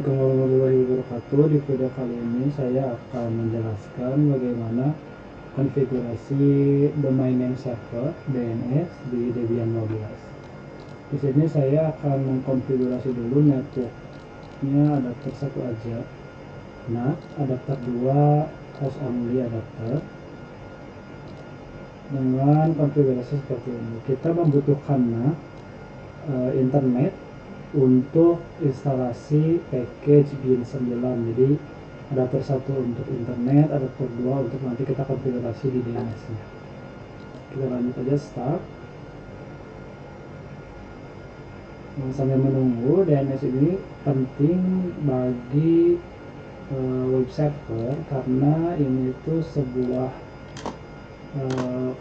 Assalamualaikum warahmatullahi wabarakatuh. Di video kali ini saya akan menjelaskan bagaimana konfigurasi domain name server DNS di Debian 12. Di sini saya akan mengkonfigurasi dulu networknya adapter satu aja, NAT, adapter 2 host only adapter. Dengan konfigurasi seperti ini, kita membutuhkan NAT, internet untuk instalasi package bin 9. Jadi adapter 1 untuk internet, adapter 2 untuk nanti kita konfigurasi di DNS nya. Kita lanjut aja, start. Sambil menunggu, DNS ini penting bagi web server karena ini itu sebuah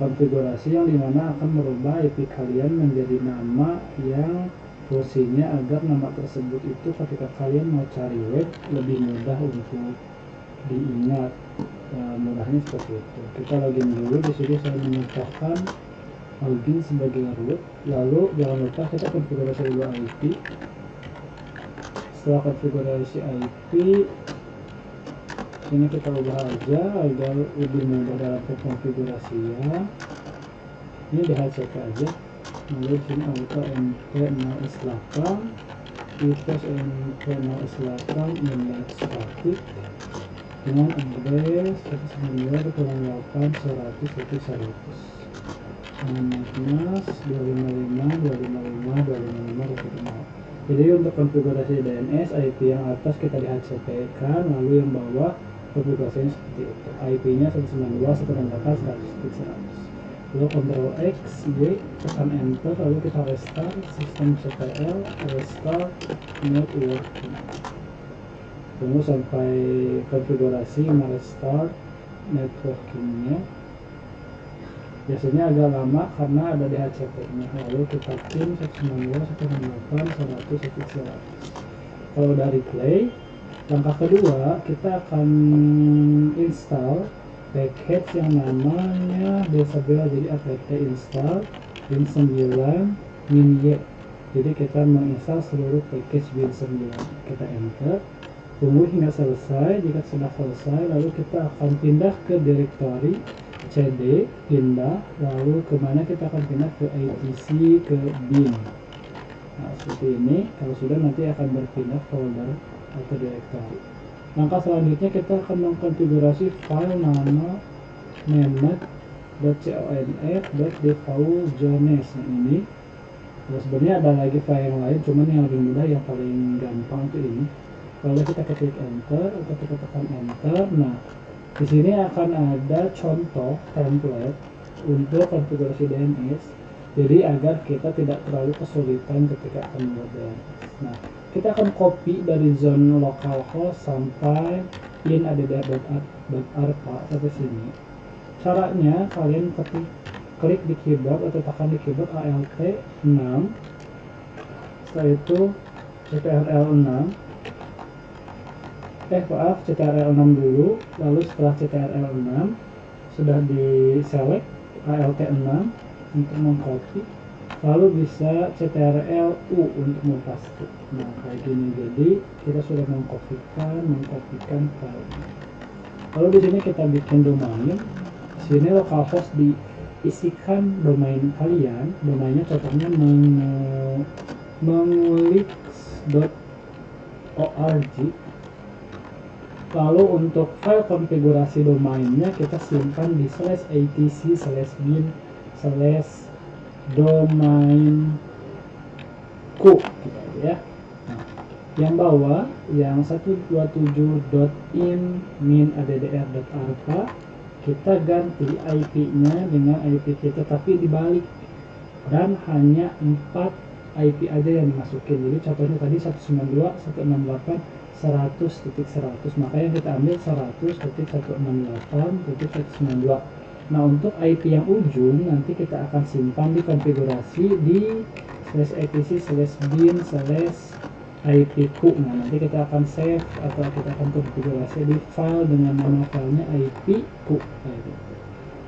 konfigurasi yang dimana akan merubah IP kalian menjadi nama yang fungsinya agar nama tersebut itu ketika kalian mau cari web lebih mudah untuk diingat. Mudahnya seperti itu. Kita login dulu. Di sini saya mengucapkan login sebagai root. Lalu jangan lupa kita konfigurasi dulu IP. Setelah konfigurasi IP, ini kita ubah aja agar lebih mudah dalam konfigurasinya. Ini di HCP aja. Lalu sini auto nt0s8 equals nt0s8 inlet static dengan address 192.168.100.100 dengan 255.255.255.255. Jadi untuk konfigurasi DNS, IP yang atas kita di HCP kan, lalu yang bawah konfigurasinya seperti itu. IP-nya 192.168.100.100. Lalu Ctrl X, Y, tekan enter, lalu kita restart systemctl, restart networking. Tunggu sampai konfigurasi merestart networkingnya. Biasanya agak lama karena ada di HCP nya. Lalu kita pin 192.168.100.100. Kalau dari play, langkah kedua kita akan install package yang namanya Desabel. Jadi apt install bin 9 min y. Jadi kita menginstal seluruh package bin 9. Kita enter, tunggu hingga selesai. Jika sudah selesai, lalu kita akan pindah ke directory cd, pindah, lalu kemana kita akan pindah ke etc, ke bin. Nah seperti ini. Kalau sudah, nanti akan berpindah folder atau directory. Langkah selanjutnya kita akan mengkonfigurasi file nama nemnet.conf.defaultjones. Nah ini. Terus sebenarnya ada lagi file yang lain, cuman yang lebih mudah, yang paling gampang itu ini. Kalau kita klik enter atau kita tekan enter, nah di sini akan ada contoh template untuk konfigurasi DNS. Jadi agar kita tidak terlalu kesulitan ketika akan membuat DNS. Nah, kita akan copy dari zone localhost sampai in addr.arpa sampai sini. Caranya kalian klik di keyboard atau tekan di keyboard alt 6. Setelah itu ctrl6 dulu. Lalu setelah ctrl6 sudah di select alt 6 untuk mengcopy, lalu bisa ctrl-u untuk mempaste. Nah kayak gini. Jadi kita sudah mengkopikan file. Lalu di sini kita bikin domain. Sini localhost diisikan domain kalian. Domainnya contohnya mengulik.org. Lalu untuk file konfigurasi domainnya kita simpan di /etc/bin/domainku gitu aja ya. Nah, yang bawah yang 127.in min addr.arpa kita ganti IP-nya dengan IP kita, tapi dibalik, dan hanya 4 IP aja yang dimasukin. Jadi contohnya tadi 192.168.100.100, makanya kita ambil 100.168.192. Nah untuk IP yang ujung nanti kita akan simpan di konfigurasi di /etc/bin/ipku. Nah nanti kita akan save atau kita akan konfigurasi di file dengan nama filenya ipku.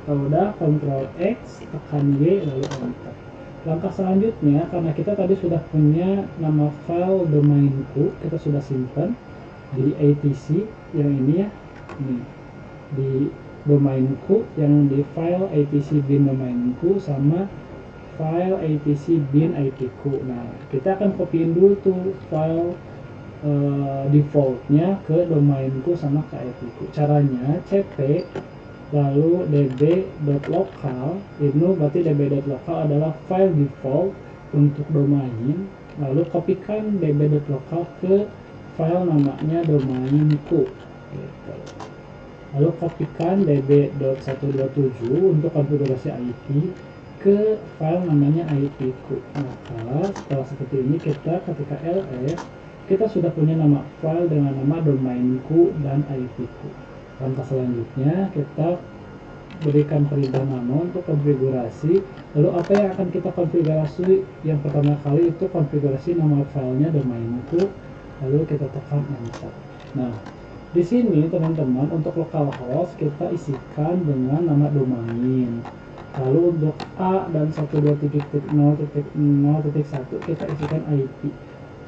Kalau udah, Ctrl X, tekan Y, lalu enter. Langkah selanjutnya, karena kita tadi sudah punya nama file domainku, kita sudah simpan di ATC yang ini ya, ini di domainku yang di file ATC bin domainku sama file ATC bin IP-ku. Nah, kita akan copyin dulu tuh file defaultnya ke domainku sama ke IP-ku. Caranya cp lalu db.local, itu berarti db.local adalah file default untuk domain, lalu kopikan db.local ke file namanya domainku gitu. Lalu kopikan db.127 untuk konfigurasi IP ke file namanya IP-ku. Maka setelah seperti ini, kita ketika ls kita sudah punya nama file dengan nama domainku dan IP-ku. Langkah selanjutnya, kita berikan perintah nama untuk konfigurasi. Lalu apa yang akan kita konfigurasi? Yang pertama kali itu konfigurasi nama filenya domainku, lalu kita tekan enter. Nah, di sini teman-teman untuk localhost kita isikan dengan nama domain. Lalu untuk A dan 1.2.0.0.1 kita isikan IP.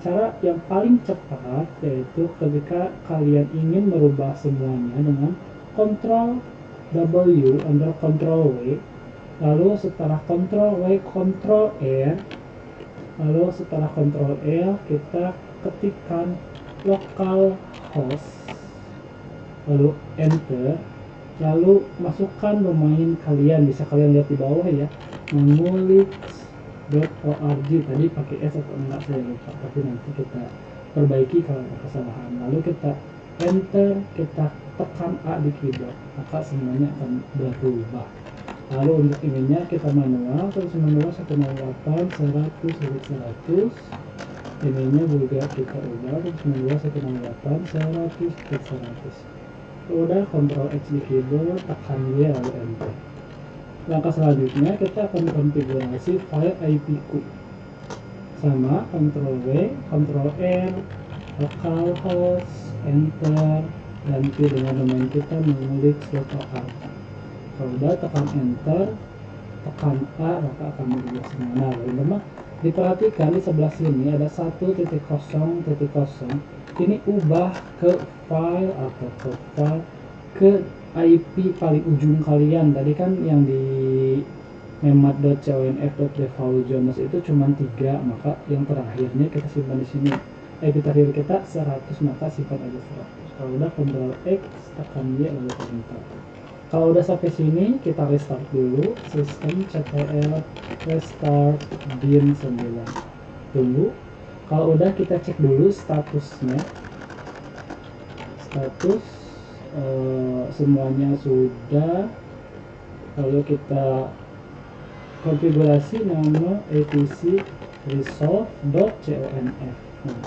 Cara yang paling cepat yaitu ketika kalian ingin merubah semuanya dengan Ctrl W under Ctrl W, lalu setelah Ctrl W Ctrl R, lalu setelah Ctrl L kita ketikkan localhost, lalu enter, lalu masukkan domain kalian, bisa kalian lihat di bawah ya, mengulix.org. Tadi pakai S atau enggak saya lupa, tapi nanti kita perbaiki kalau ada kesalahan. Lalu kita enter, kita tekan A di keyboard, maka semuanya akan berubah. Lalu untuk ininya kita manual, terus manual 168.100.100, ininya juga kita ubah, terus manual 168.100.100. Udah, Ctrl X di keyboard, tekan Y lalu enter. Langkah selanjutnya kita akan konfigurasi file IP-ku sama Ctrl W, Ctrl R, localhost, enter, ganti dengan domain kita mengulix.org. Kalau udah tekan enter, tekan A, maka akan berubah semua. Nah, teman-teman diperhatikan di sebelah sini ada 1.0.0, ini ubah ke file atau ke file ke IP paling ujung kalian. Tadi kan yang di memad.conf.defaultjournals itu cuma 3, maka yang terakhirnya kita simpan di sini. IP terakhir kita 100, maka simpan aja 100. Kalau udah Ctrl X, tekan Y lalu enter. Kalau udah sampai sini kita restart dulu sistem ctl restart bin 9. Tunggu. Kalau udah kita cek dulu statusnya. Status semuanya sudah. Lalu kita konfigurasi nama etc resolve.conf. Nah,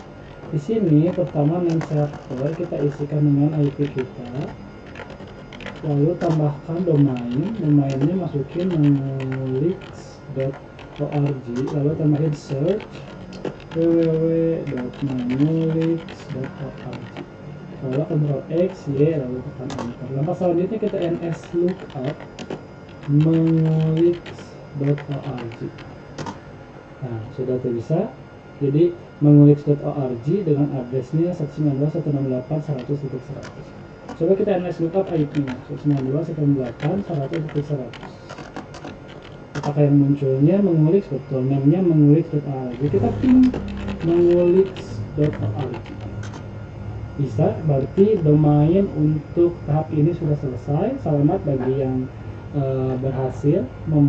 di sini pertama name server kita isikan dengan IP kita. Lalu tambahkan domainnya masukin mengulix.org, lalu tambahin search www.mengulix.org, lalu Ctrl X, Y, lalu tekan enter. Langkah selanjutnya kita ns lookup mengulix.org. Nah, sudah bisa. Jadi mengulix.org dengan addressnya 192.168.100.100. Coba kita ns lookup IP-nya 192.168.100.100. Apakah yang munculnya mengulix? Betul, namanya mengulix.org. Kita ping mengulix.org. Bisa, berarti domain untuk tahap ini sudah selesai. Selamat bagi yang berhasil